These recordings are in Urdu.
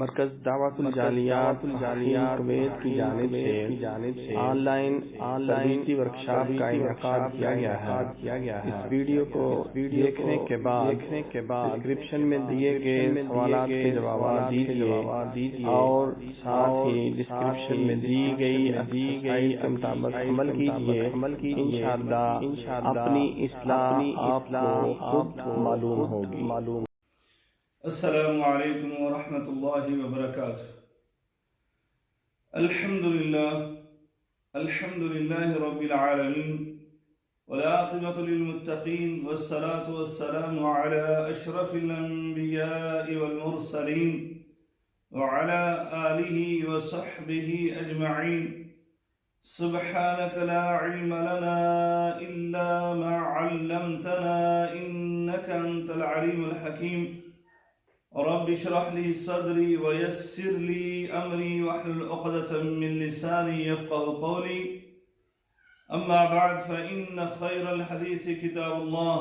مرکز دعوت الجالیات کویت کی جانب سے آن لائن تربیتی ورکشاپ کا انعقاد کیا گیا ہے۔ اس ویڈیو کو دیکھنے کے بعد ڈسکرپشن میں دیے گئے سوالات کے جوابات دیجیے اور ساتھ ہی ڈسکرپشن میں دی گئی ایکسرسائز کے مطابق عمل کیجیے۔ انشاءاللہ اپنی اصلاح آپ کو خود معلوم ہوگی۔ السلام علیکم ورحمۃ اللہ وبرکاتہ۔ الحمد للہ رب العالمین والعاقبۃ للمتقین والصلاة والسلام علی اشرف الانبیاء والمرسلین وعلی آلہ وصحبہ اجمعین۔ سبحانک لا علم لنا الا ما علمتنا انک انت العلیم الحکیم۔ رب اشرح لي صدري ويسر لي أمري واحلل عقدة من لساني يفقهوا قولي، أما بعد فإن خير الحديث كتاب الله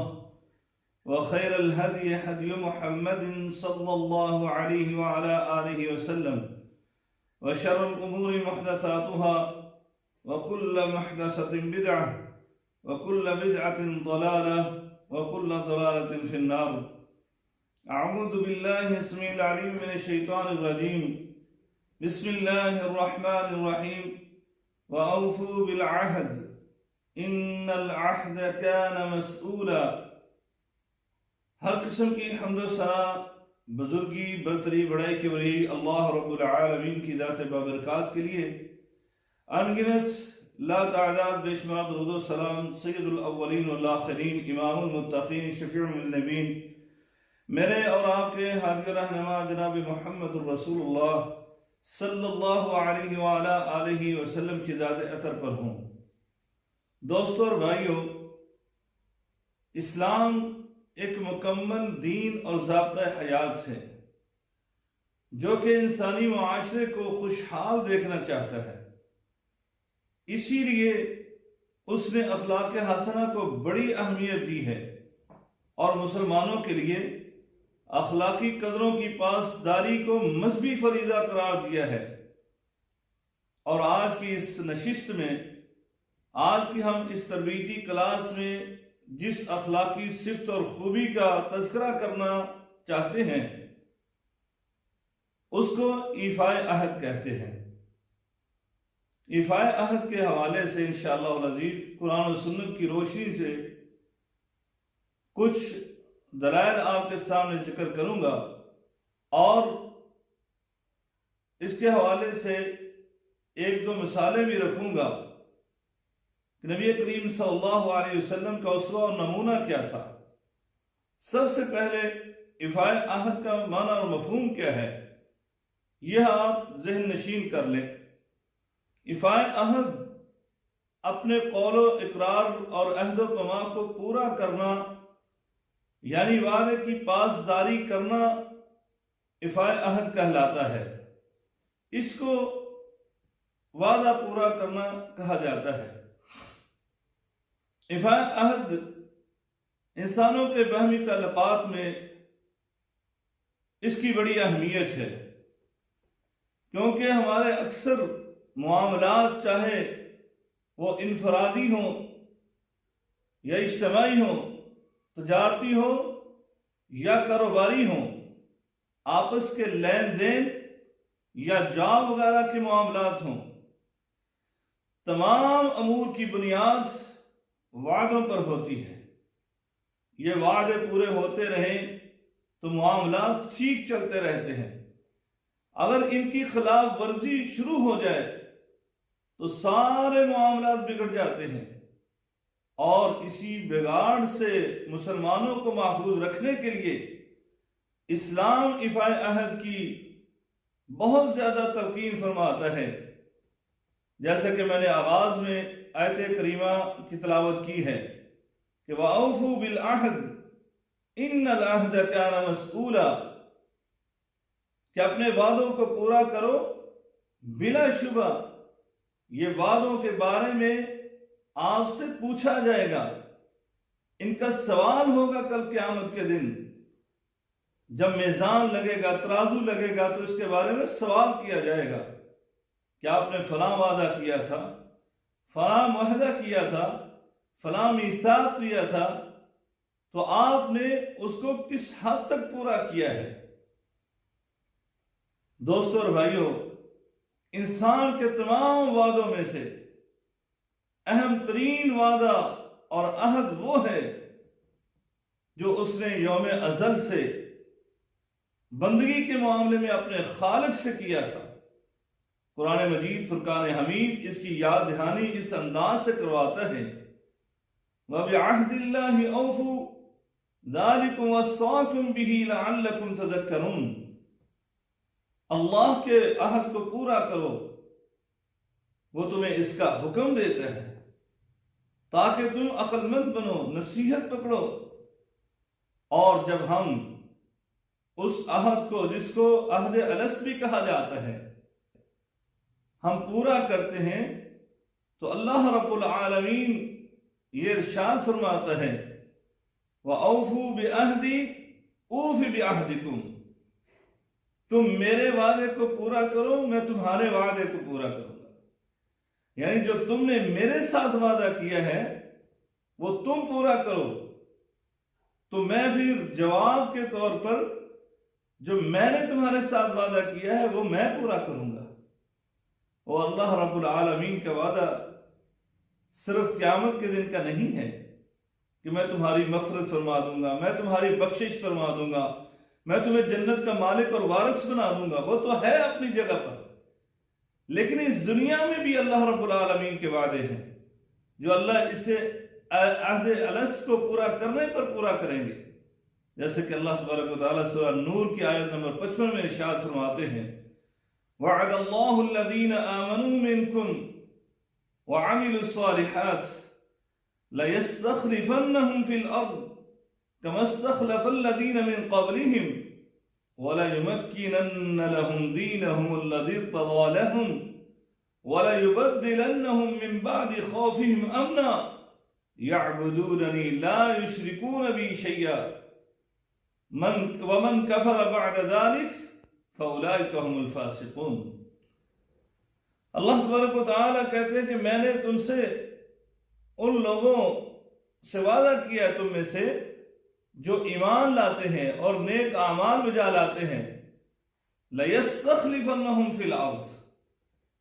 وخير الهدي هدي محمد صلى الله عليه وعلى آله وسلم، وشر الأمور محدثاتها وكل محدثة بدعة وكل بدعة ضلالة وكل ضلالة في النار۔ اعوذ باللہ السمیع العلیم من الشیطان الرجیم، بسم اللہ الرحمن الرحیم۔ وَأَوْفُوا بِالْعَهْدِ إِنَّ الْعَهْدَ كَانَ مَسْئُولًا۔ ہر قسم کی حمد و ثنا، بزرگی، برتری، بڑائی کی ولی اللہ رب العالمین کی ذات بابرکات کے لیے انگنت لا تعداد بے شمار درود و سلام سید الاولین والآخرین، امام المتقین، شفیع المذنبین، میرے اور آپ کے ہادی رہنما جناب محمد الرسول اللہ صلی اللہ علیہ وآلہ آلہ وسلم کی ذات اطہر پر ہوں۔ دوستو اور بھائیو، اسلام ایک مکمل دین اور ضابطہ حیات ہے جو کہ انسانی معاشرے کو خوشحال دیکھنا چاہتا ہے۔ اسی لیے اس نے اخلاق حسنہ کو بڑی اہمیت دی ہے اور مسلمانوں کے لیے اخلاقی قدروں کی پاسداری کو مذہبی فریضہ قرار دیا ہے۔ اور آج کی اس نشست میں، آج کی ہم اس تربیتی کلاس میں جس اخلاقی صفت اور خوبی کا تذکرہ کرنا چاہتے ہیں اس کو ایفاء عہد کہتے ہیں۔ ایفاء عہد کے حوالے سے انشاءاللہ العزیز قرآن و سنت کی روشنی سے کچھ دلائل آپ کے سامنے ذکر کروں گا اور اس کے حوالے سے ایک دو مثالیں بھی رکھوں گا کہ نبی کریم صلی اللہ علیہ وسلم کا اسوہ اور نمونہ کیا تھا۔ سب سے پہلے ایفاء عہد کا معنی اور مفہوم کیا ہے یہ آپ ذہن نشین کر لیں۔ ایفاء عہد اپنے قول و اقرار اور عہد و پیمان کو پورا کرنا، یعنی وعدے کی پاسداری کرنا ایفاء عہد کہلاتا ہے۔ اس کو وعدہ پورا کرنا کہا جاتا ہے۔ ایفاء عہد انسانوں کے باہمی تعلقات میں اس کی بڑی اہمیت ہے، کیونکہ ہمارے اکثر معاملات چاہے وہ انفرادی ہوں یا اجتماعی ہوں، تجارتی ہو یا کاروباری ہوں، آپس کے لین دین یا جاب وغیرہ کے معاملات ہوں، تمام امور کی بنیاد وعدوں پر ہوتی ہے۔ یہ وعدے پورے ہوتے رہیں تو معاملات ٹھیک چلتے رہتے ہیں۔ اگر ان کی خلاف ورزی شروع ہو جائے تو سارے معاملات بگڑ جاتے ہیں، اور اسی بگاڑ سے مسلمانوں کو محفوظ رکھنے کے لیے اسلام ایفاء عہد کی بہت زیادہ تلقین فرماتا ہے۔ جیسا کہ میں نے آغاز میں آیت کریمہ کی تلاوت کی ہے کہ وَأَوْفُوا بِالْعَهْدِ إِنَّ الْعَهْدَ كَانَ مَسْئُولًا، کہ اپنے وعدوں کو پورا کرو، بلا شبہ یہ وعدوں کے بارے میں آپ سے پوچھا جائے گا، ان کا سوال ہوگا کل قیامت کے دن۔ جب میزان لگے گا، ترازو لگے گا، تو اس کے بارے میں سوال کیا جائے گا کہ آپ نے فلاں وعدہ کیا تھا، فلاں معاہدہ کیا تھا، فلاں میثاق کیا تھا، تو آپ نے اس کو کس حد تک پورا کیا ہے؟ دوستو اور بھائیو، انسان کے تمام وعدوں میں سے اہم ترین وعدہ اور عہد وہ ہے جو اس نے یوم ازل سے بندگی کے معاملے میں اپنے خالق سے کیا تھا۔ قرآن مجید فرقان حمید اس کی یاد دہانی اس انداز سے کرواتا ہے، وَبِعَهْدِ اللَّهِ أَوْفُوا ذَلِكُمْ وَصَّاكُمْ بِهِ لَعَلَّكُمْ تَذَكَّرُونَ، اللہ کے عہد کو پورا کرو، وہ تمہیں اس کا حکم دیتا ہے تاکہ تم عقل مند بنو، نصیحت پکڑو۔ اور جب ہم اس عہد کو، جس کو عہد الست بھی کہا جاتا ہے، ہم پورا کرتے ہیں تو اللہ رب العالمین یہ ارشاد فرماتا ہے، وَأَوْفُوا بِعَهْدِي أُوفِ بِعَهْدِكُمْ، تم میرے وعدے کو پورا کرو، میں تمہارے وعدے کو پورا کروں گا۔ یعنی جو تم نے میرے ساتھ وعدہ کیا ہے وہ تم پورا کرو، تو میں بھی جواب کے طور پر جو میں نے تمہارے ساتھ وعدہ کیا ہے وہ میں پورا کروں گا۔ اور اللہ رب العالمین کا وعدہ صرف قیامت کے دن کا نہیں ہے کہ میں تمہاری مغفرت فرما دوں گا، میں تمہاری بخشش فرما دوں گا، میں تمہیں جنت کا مالک اور وارث بنا دوں گا، وہ تو ہے اپنی جگہ پر، لیکن اس دنیا میں بھی اللہ رب العالمین کے وعدے ہیں جو اللہ اسے عہد الست کو پورا کرنے پر پورا کریں گے، جیسے کہ اللہ تبارک و تعالیٰ سورہ نور کی آیت نمبر 55 میں ارشاد فرماتے ہیں، وَعَدَ اللَّهُ الَّذِينَ آمَنُوا مِنْكُمْ وَعَمِلُوا الصَّالِحَاتِ لَيَسْتَخْلِفَنَّهُمْ فِي الْأَرْضِ كَمَا اسْتَخْلَفَ الَّذِينَ مِنْ قَبْلِهِمْ وَلَيُمَكِّنَنَّ لَهُمْ دِينَهُمُ الَّذِي ارْتَضَىٰ لَهُمْ وَلَيُبَدِّلَنَّهُمْ مِنْ بَعْدِ خَوْفِهِمْ أَمْنًا يَعْبُدُونَنِي لَا يُشْرِكُونَ بِي شَيْئًا وَمَنْ كَفَرَ بَعْدَ ذَلِكَ فَأُولَٰئِكَ هُمُ الْفَاسِقُونَ۔ اللہ تبارک و تعالیٰ کہتے ہیں کہ میں نے تم سے ان لوگوں سے وعدہ کیا ہے، تم میں سے جو ایمان لاتے ہیں اور نیک اعمال بجا لاتے ہیں، لَيَسْتَخْلِفَنَّهُمْ فِي الْأَرْضِ،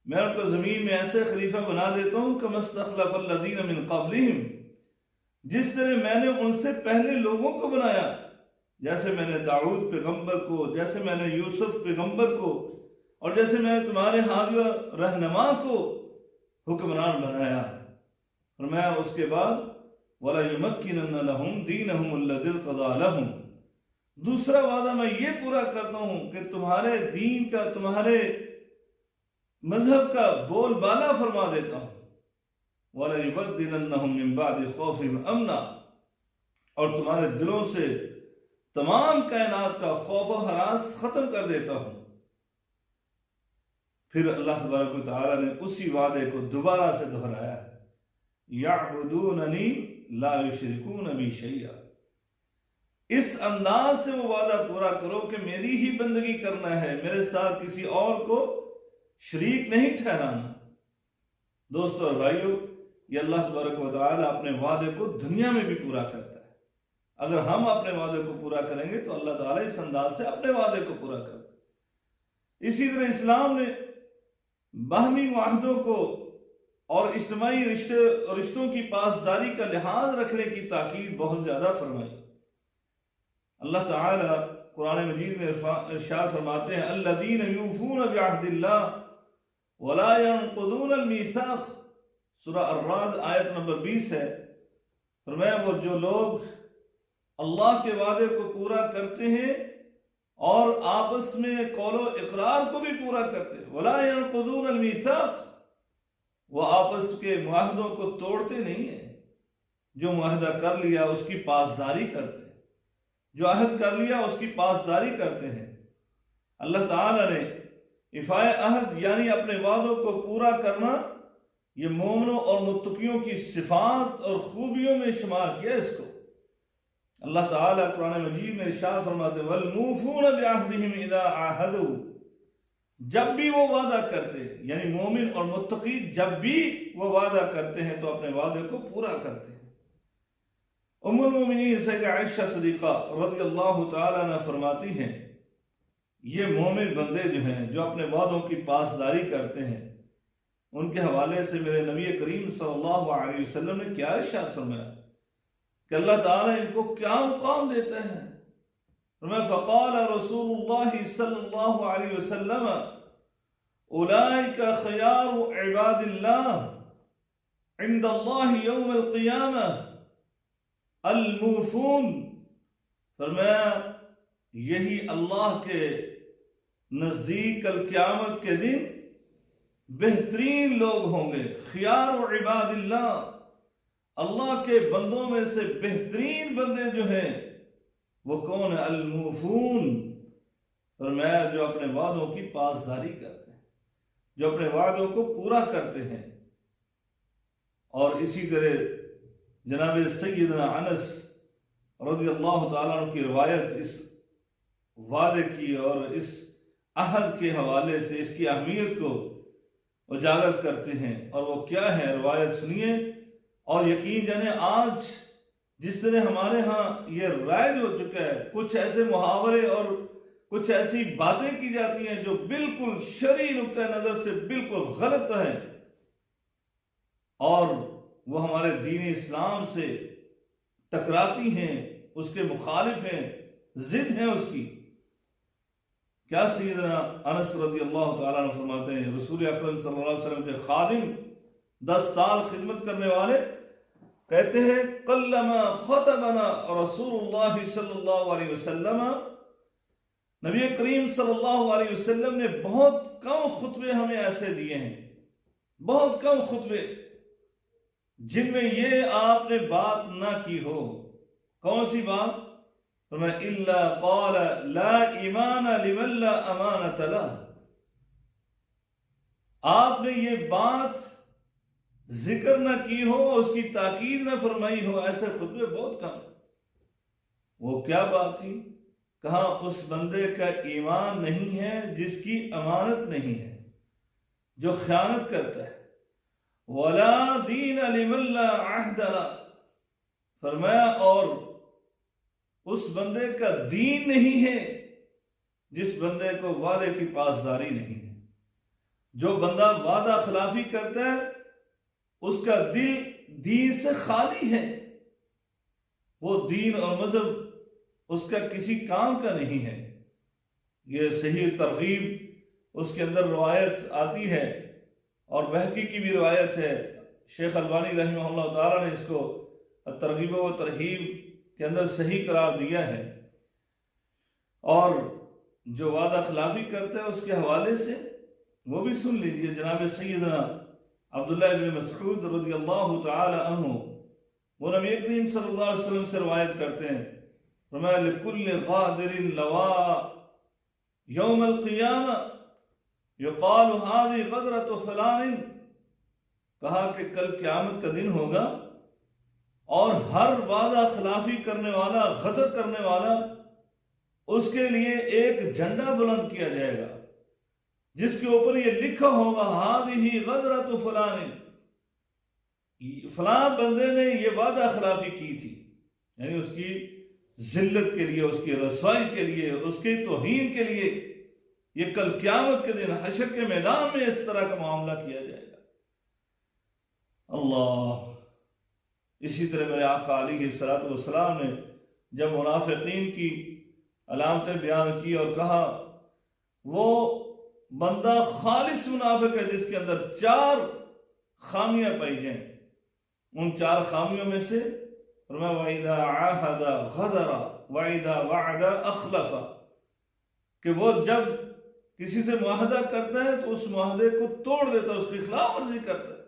میں ان کو زمین میں ایسے خلیفہ بنا دیتا ہوں كَمَا اسْتَخْلَفَ الَّذِينَ مِنْ قَبْلِهِمْ، جس طرح میں نے ان سے پہلے لوگوں کو بنایا، جیسے میں نے داؤد پیغمبر کو، جیسے میں نے یوسف پیغمبر کو، اور جیسے میں نے تمہارے ہادی و رہنما کو حکمران بنایا۔ اور میں اس کے بعد وَلَيُمَكِّنَنَّ لَهُمْ دِينَهُمُ الَّذِي ارْتَضَىٰ لَهُمْ، دوسرا وعدہ میں یہ پورا کرتا ہوں کہ تمہارے دین کا، تمہارے مذہب کا بول بالا فرما دیتا ہوں، وَلَيُبَدِّلَنَّهُمْ مِنْ بَعْدِ خَوْفِهِمْ أَمْنًا، اور تمہارے دلوں سے تمام کائنات کا خوف و ہراس ختم کر دیتا ہوں۔ پھر اللہ تبارک و تعالیٰ نے اسی وعدے کو دوبارہ سے دہرایا ہے، یعبدوننی لا یشرکون بی شیئا، اس انداز سے وہ وعدہ پورا کرو کہ میری ہی بندگی کرنا ہے، میرے ساتھ کسی اور کو شریک نہیں ٹھہرانا۔ دوستو اور بھائیو، یہ اللہ تبارک و تعالیٰ اپنے وعدے کو دنیا میں بھی پورا کرتا ہے۔ اگر ہم اپنے وعدے کو پورا کریں گے تو اللہ تعالیٰ اس انداز سے اپنے وعدے کو پورا کرتا ہے۔ اسی طرح اسلام نے باہمی معاہدوں کو اور اجتماعی رشتوں کی پاسداری کا لحاظ رکھنے کی تاکید بہت زیادہ فرمائی۔ اللہ تعالیٰ قرآن مجید میں ارشاد فرماتے ہیں، الذین یوفون بعہد اللہ ولا ينقضون المیثاق، سورہ الرعد آیت نمبر 20 ہے۔ فرمایا وہ جو لوگ اللہ کے وعدے کو پورا کرتے ہیں اور آپس میں قول و اقرار کو بھی پورا کرتے ہیں، ولا ينقضون المیثاق، وہ آپس کے معاہدوں کو توڑتے نہیں ہیں، جو معاہدہ کر لیا اس کی پاسداری کرتے ہیں، جو عہد کر لیا اس کی پاسداری کرتے ہیں۔ اللہ تعالیٰ نے ایفاء عہد یعنی اپنے وعدوں کو پورا کرنا، یہ مومنوں اور متقیوں کی صفات اور خوبیوں میں شمار کیا اس کو۔ اللہ تعالیٰ قرآن مجید میں ارشاد فرماتے ہیں وَالْمُوفُونَ بِعَهْدِهِمْ إِذَا عَاهَدُوا، جب بھی وہ وعدہ کرتے ہیں، یعنی مومن اور متقی جب بھی وہ وعدہ کرتے ہیں تو اپنے وعدے کو پورا کرتے ہیں۔ ام المومنین سیدہ عائشہ صدیقہ رضی اللہ تعالیٰ عنہ فرماتی ہیں یہ مومن بندے جو ہیں جو اپنے وعدوں کی پاسداری کرتے ہیں، ان کے حوالے سے میرے نبی کریم صلی اللہ علیہ وسلم نے کیا ارشاد فرمایا کہ اللہ تعالیٰ ان کو کیا مقام دیتا ہے۔ فقال رسول اللہ صلی اللہ علیہ وسلم اولئک خیار عباد اللہ عند اللہ یوم القیامہ الموفون، فرمایا یہی اللہ کے نزدیک کل قیامت کے دن بہترین لوگ ہوں گے۔ خیار عباد اللہ، اللہ کے بندوں میں سے بہترین بندے جو ہیں وہ کون ہے؟ الموفون، فرمایا جو اپنے وعدوں کی پاسداری کرتے ہیں، جو اپنے وعدوں کو پورا کرتے ہیں۔ اور اسی طرح جناب سیدنا انس رضی اللہ تعالیٰ عنہ کی روایت اس وعدے کی اور اس عہد کے حوالے سے اس کی اہمیت کو اجاگر کرتے ہیں، اور وہ کیا ہے روایت سنیے اور یقین جانے آج جس طرح ہمارے ہاں یہ رائج ہو چکا ہے، کچھ ایسے محاورے اور کچھ ایسی باتیں کی جاتی ہیں جو بالکل شرعی نقطہ نظر سے بالکل غلط ہیں اور وہ ہمارے دین اسلام سے ٹکراتی ہیں، اس کے مخالف ہیں، ضد ہیں اس کی۔ کیا سیدنا انس رضی اللہ تعالیٰ عنہ فرماتے ہیں رسول اکرم صلی اللہ علیہ وسلم کے خادم 10 سال خدمت کرنے والے کہتے ہیں قلما خطبنا رسول اللہ صلی اللہ علیہ وسلم، نبی کریم صلی اللہ علیہ وسلم نے بہت کم خطبے ہمیں ایسے دیے ہیں، بہت کم خطبے جن میں یہ آپ نے بات نہ کی ہو۔ کون سی بات؟ فرمایا الا قال لا ایمان لمن لا امانۃ له، آپ نے یہ بات ذکر نہ کی ہو، اس کی تاکید نہ فرمائی ہو، ایسے خطبے بہت کم۔ وہ کیا بات تھی؟ کہا اس بندے کا ایمان نہیں ہے جس کی امانت نہیں ہے، جو خیانت کرتا ہے۔ ولا دین لمن لا عہد له، فرمایا اور اس بندے کا دین نہیں ہے جس بندے کو وعدے کی پاسداری نہیں ہے۔ جو بندہ وعدہ خلافی کرتا ہے اس کا دل دین سے خالی ہے، وہ دین اور مذہب اس کا کسی کام کا نہیں ہے۔ یہ صحیح ترغیب اس کے اندر روایت آتی ہے اور بہقی کی بھی روایت ہے، شیخ البانی رحمہ اللہ تعالیٰ نے اس کو ترغیب و ترہیب کے اندر صحیح قرار دیا ہے۔ اور جو وعدہ خلافی کرتا ہے اس کے حوالے سے وہ بھی سن لیجئے، جناب سیدنا عبداللہ بن مسعود رضی اللہ تعالی عنہ وہ نبی کریم صلی اللہ علیہ وسلم سے روایت کرتے ہیں، فرمایا لکل غادر لواء یوم القیامہ یقال هذه غدرۃ فلان، کہا کہ کل قیامت کا دن ہوگا اور ہر وعدہ خلافی کرنے والا، غدر کرنے والا، اس کے لیے ایک جھنڈا بلند کیا جائے گا جس کے اوپر یہ لکھا ہوگا هذه غدرۃ فلان، فلاں بندے نے یہ وعدہ خلافی کی تھی، یعنی اس کی ذلت کے لیے، اس کی رسوائی کے لیے، اس کی توہین کے لیے یہ کل قیامت کے دن حشر کے میدان میں اس طرح کا معاملہ کیا جائے گا۔ اللہ، اسی طرح میرے آقا علیہ الصلوۃ والسلام نے جب منافقین کی علامتیں بیان کی اور کہا وہ بندہ خالص منافق ہے جس کے اندر 4 خامیاں پائی جائیں، ان 4 خامیوں میں سے فرمایا وَإِذَا عَاهَدَ غَدَرَ وَإِذَا وَعَدَ أَخْلَفَ، کہ وہ جب کسی سے معاہدہ کرتا ہے تو اس معاہدے کو توڑ دیتا ہے، اس کی خلاف ورزی کرتا ہے،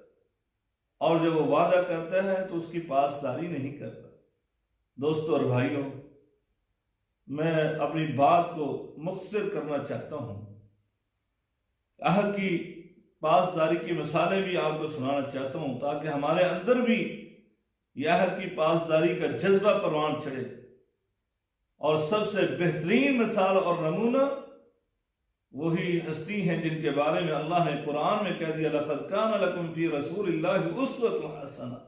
اور جب وہ وعدہ کرتا ہے تو اس کی پاسداری نہیں کرتا۔ دوستو اور بھائیوں، میں اپنی بات کو مختصر کرنا چاہتا ہوں، عہد کی پاسداری کی مثالیں بھی آپ کو سنانا چاہتا ہوں تاکہ ہمارے اندر بھی یہ عہد کی پاسداری کا جذبہ پروان چڑھے، اور سب سے بہترین مثال اور نمونہ وہی ہستی ہیں جن کے بارے میں اللہ نے قرآن میں کہہ دیا لَقَدْ كَانَ لَكُمْ فِي رَسُولِ اللَّهِ أُسْوَةٌ حَسَنَةٌ،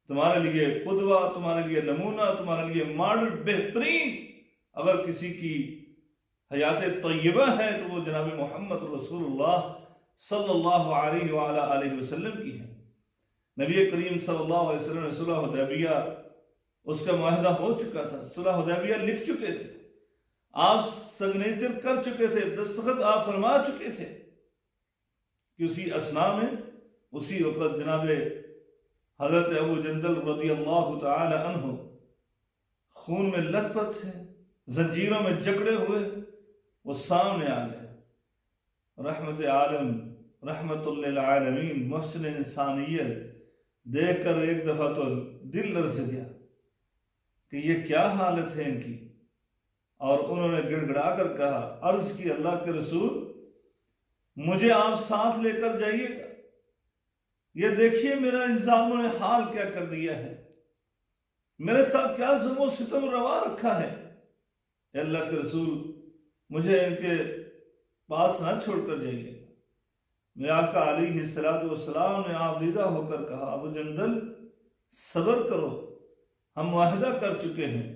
تمہارے لیے قدوہ، تمہارے لیے نمونہ، تمہارے لیے ماڈل بہترین اگر کسی کی حیات طیبہ ہے تو وہ جناب محمد رسول اللہ صلی اللہ علیہ وآلہ وسلم کی ہے۔ نبی کریم صلی اللہ علیہ وسلم نے صلح حدیبیہ اس کا معاہدہ ہو چکا تھا، صلح حدیبیہ لکھ چکے تھے، آپ سگنیچر کر چکے تھے، دستخط آپ فرما چکے تھے کہ اسی اثناء میں اسی وقت جناب حضرت ابو جندل رضی اللہ تعالی عنہ خون میں لت پت ہیں، زنجیروں میں جکڑے ہوئے، وہ سامنے آ گئے۔ رحمت عالم، رحمت للعالمین، محسن انسانیت دیکھ کر ایک دفعہ تو دل لرز گیا کہ یہ کیا حالت ہے ان کی، اور انہوں نے گڑ گڑا کر کہا، عرض کی اللہ کے رسول مجھے آپ ساتھ لے کر جائیے گا، یہ دیکھیے میرا ان ظالموں نے حال کیا کر دیا ہے، میرے ساتھ کیا ظلم و ستم روا رکھا ہے، اے اللہ کے رسول مجھے ان کے پاس نہ چھوڑ کر جائیے گا۔ میرے آقا علیہ السلام نے آپ دیدہ ہو کر کہا، ابو جندل صبر کرو، ہم معاہدہ کر چکے ہیں،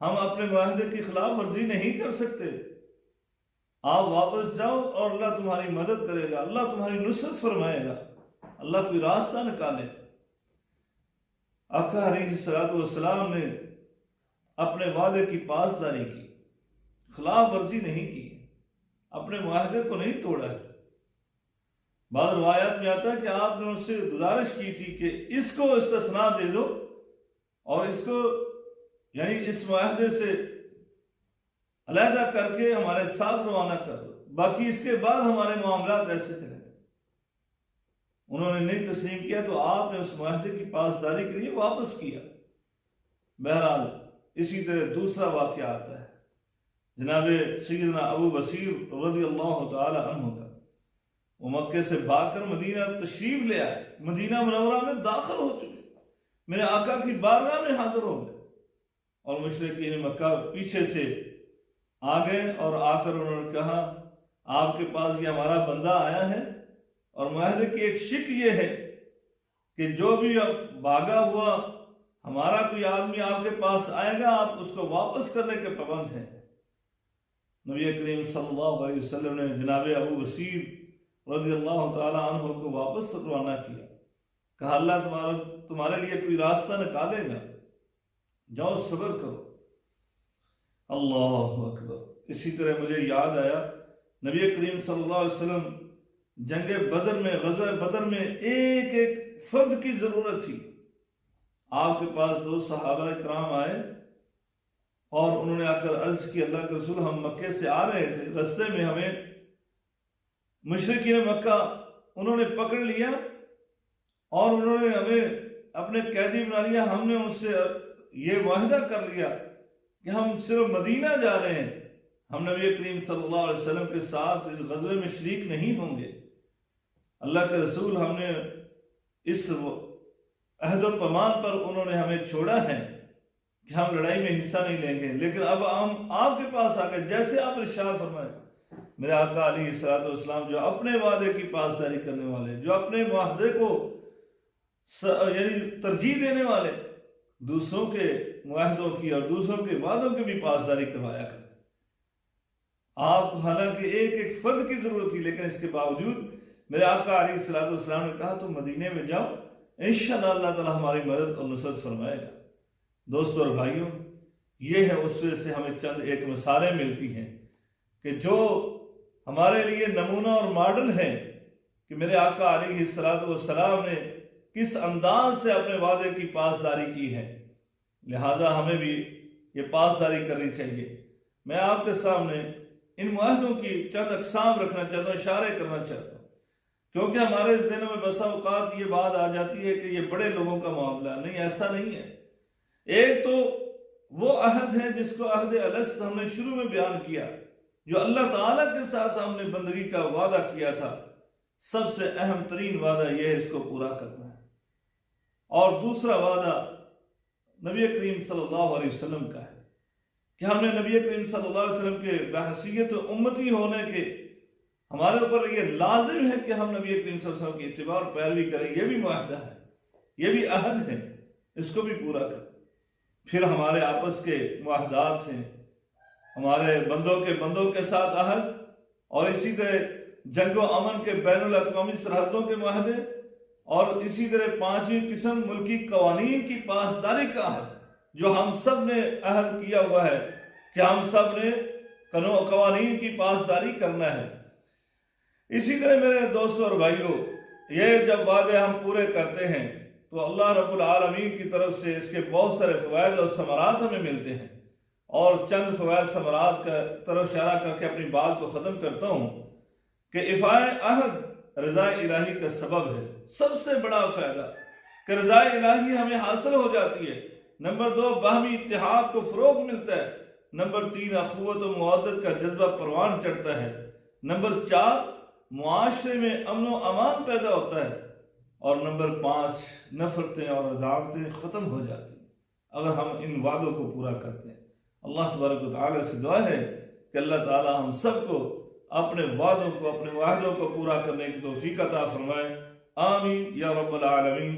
ہم اپنے معاہدے کی خلاف ورزی نہیں کر سکتے، آپ واپس جاؤ اور اللہ تمہاری مدد کرے گا، اللہ تمہاری نصرت فرمائے گا، اللہ کوئی راستہ نکالے۔ آقا علیہ السلام نے اپنے وعدے کی پاسداری کی، خلاف ورزی نہیں کی، اپنے معاہدے کو نہیں توڑا ہے۔ بعض روایات میں آتا ہے کہ آپ نے ان سے گزارش کی تھی کہ اس کو استثناء دے دو اور اس کو یعنی اس معاہدے سے علیحدہ کر کے ہمارے ساتھ روانہ کر دو، باقی اس کے بعد ہمارے معاملات ایسے چلیں۔ انہوں نے نہیں تسلیم کیا تو آپ نے اس معاہدے کی پاسداری کے لیے واپس کیا۔ بہرحال اسی طرح دوسرا واقعہ آتا ہے جناب سیدنا ابو بصیر رضی اللہ تعالی عنہ کا، وہ مکے سے بھاگ کر مدینہ تشریف لے آئے، مدینہ منورہ میں داخل ہو چکے، میرے آقا کی بارگاہ میں حاضر ہو گئے، اور مشرکین مکہ پیچھے سے آ گئے اور آ کر انہوں نے کہا آپ کے پاس یہ ہمارا بندہ آیا ہے، اور معاہدے کی ایک شک یہ ہے کہ جو بھی اب بھاگا ہوا ہمارا کوئی آدمی آپ کے پاس آئے گا آپ اس کو واپس کرنے کے پابند ہیں۔ نبی کریم صلی اللہ علیہ وسلم نے جناب ابو بصیر رضی اللہ تعالی عنہ کو واپس روانہ کیا، کہا اللہ تمہارے لیے کوئی راستہ نکالے گا، جاؤ صبر کرو۔ اللہ اکبر۔ اسی طرح مجھے یاد آیا نبی کریم صلی اللہ علیہ وسلم جنگ بدر میں، غزوہ بدر میں ایک ایک فرد کی ضرورت تھی، آپ کے پاس دو صحابہ کرام آئے اور انہوں نے آ کر عرض کی اللہ کے رسول ہم مکے سے آ رہے تھے، رستے میں ہمیں مشرکین مکہ انہوں نے پکڑ لیا اور انہوں نے ہمیں اپنے قیدی بنا لیا، ہم نے ان سے یہ معاہدہ کر لیا کہ ہم صرف مدینہ جا رہے ہیں، ہم نبی کریم صلی اللہ علیہ وسلم کے ساتھ اس غزوے میں شریک نہیں ہوں گے۔ اللہ کے رسول ہم نے اس عہد و پیمان پر انہوں نے ہمیں چھوڑا ہے کہ ہم لڑائی میں حصہ نہیں لیں گے، لیکن اب ہم آپ کے پاس آ گئے جیسے آپ ارشاد فرمائے۔ میرے آقا علیہ السلام جو اپنے وعدے کی پاسداری کرنے والے، جو اپنے معاہدے کو یعنی ترجیح دینے والے، دوسروں کے معاہدوں کی اور دوسروں کے وعدوں کی بھی پاسداری کروایا کرتے۔ آپ کو حالانکہ ایک ایک فرد کی ضرورت تھی، لیکن اس کے باوجود میرے آقا علیہ السلام نے کہا تم مدینے میں جاؤ، انشاءاللہ اللہ تعالی ہماری مدد اور نصرت فرمائے گا۔ دوستو اور بھائیوں، یہ ہے اس وجہ سے ہمیں چند ایک مثالیں ملتی ہیں کہ جو ہمارے لیے نمونہ اور ماڈل ہیں کہ میرے آقا علیہ السلام نے کس انداز سے اپنے وعدے کی پاسداری کی ہے، لہٰذا ہمیں بھی یہ پاسداری کرنی چاہیے۔ میں آپ کے سامنے ان معاہدوں کی چند اقسام رکھنا چاہتا ہوں، اشارے کرنا چاہتا ہوں، کیونکہ ہمارے ذہنوں میں بسا اوقات یہ بات آ جاتی ہے کہ یہ بڑے لوگوں کا معاملہ، نہیں، ایسا نہیں ہے۔ ایک تو وہ عہد ہے جس کو عہد الست ہم نے شروع میں بیان کیا، جو اللہ تعالیٰ کے ساتھ ہم نے بندگی کا وعدہ کیا تھا، سب سے اہم ترین وعدہ یہ ہے اس کو پورا کرنا ہے۔ اور دوسرا وعدہ نبی کریم صلی اللہ علیہ وسلم کا ہے کہ ہم نے نبی کریم صلی اللہ علیہ وسلم کے بحیثیت امتی ہونے کے ہمارے اوپر یہ لازم ہے کہ ہم نبی کریم صلی اللہ علیہ وسلم کی اتباع اور پیروی کریں. یہ بھی معاہدہ ہے, یہ بھی عہد ہے, اس کو بھی پورا کریں. پھر ہمارے آپس کے معاہدات ہیں, ہمارے بندوں کے ساتھ عہد, اور اسی طرح جنگ و امن کے بین الاقوامی سرحدوں کے معاہدے, اور اسی طرح 5ویں قسم ملکی قوانین کی پاسداری کا عہد جو ہم سب نے عہد کیا ہوا ہے کہ ہم سب نے قوانین کی پاسداری کرنا ہے. اسی طرح میرے دوستوں اور بھائیوں, یہ جب وعدے ہم پورے کرتے ہیں تو اللہ رب العالمین کی طرف سے اس کے بہت سارے فوائد اور ثمرات ہمیں ملتے ہیں. اور چند فوائد ثمرات کا طرف اشارہ کر کے اپنی بات کو ختم کرتا ہوں کہ افائے عہد رضا الہی کا سبب ہے. سب سے بڑا فائدہ کہ رضا الہی ہمیں حاصل ہو جاتی ہے. نمبر 2, باہمی اتحاد کو فروغ ملتا ہے. نمبر 3, اخوت و محبت کا جذبہ پروان چڑھتا ہے. نمبر 4, معاشرے میں امن و امان پیدا ہوتا ہے. اور نمبر 5, نفرتیں اور عداوتیں ختم ہو جاتی ہیں اگر ہم ان وعدوں کو پورا کرتے ہیں. اللہ تبارک و تعالی سے دعا ہے کہ اللہ تعالی ہم سب کو اپنے وعدوں کو, اپنے معاہدوں کو پورا کرنے کی توفیق عطا فرمائے. آمین یا رب العالمین.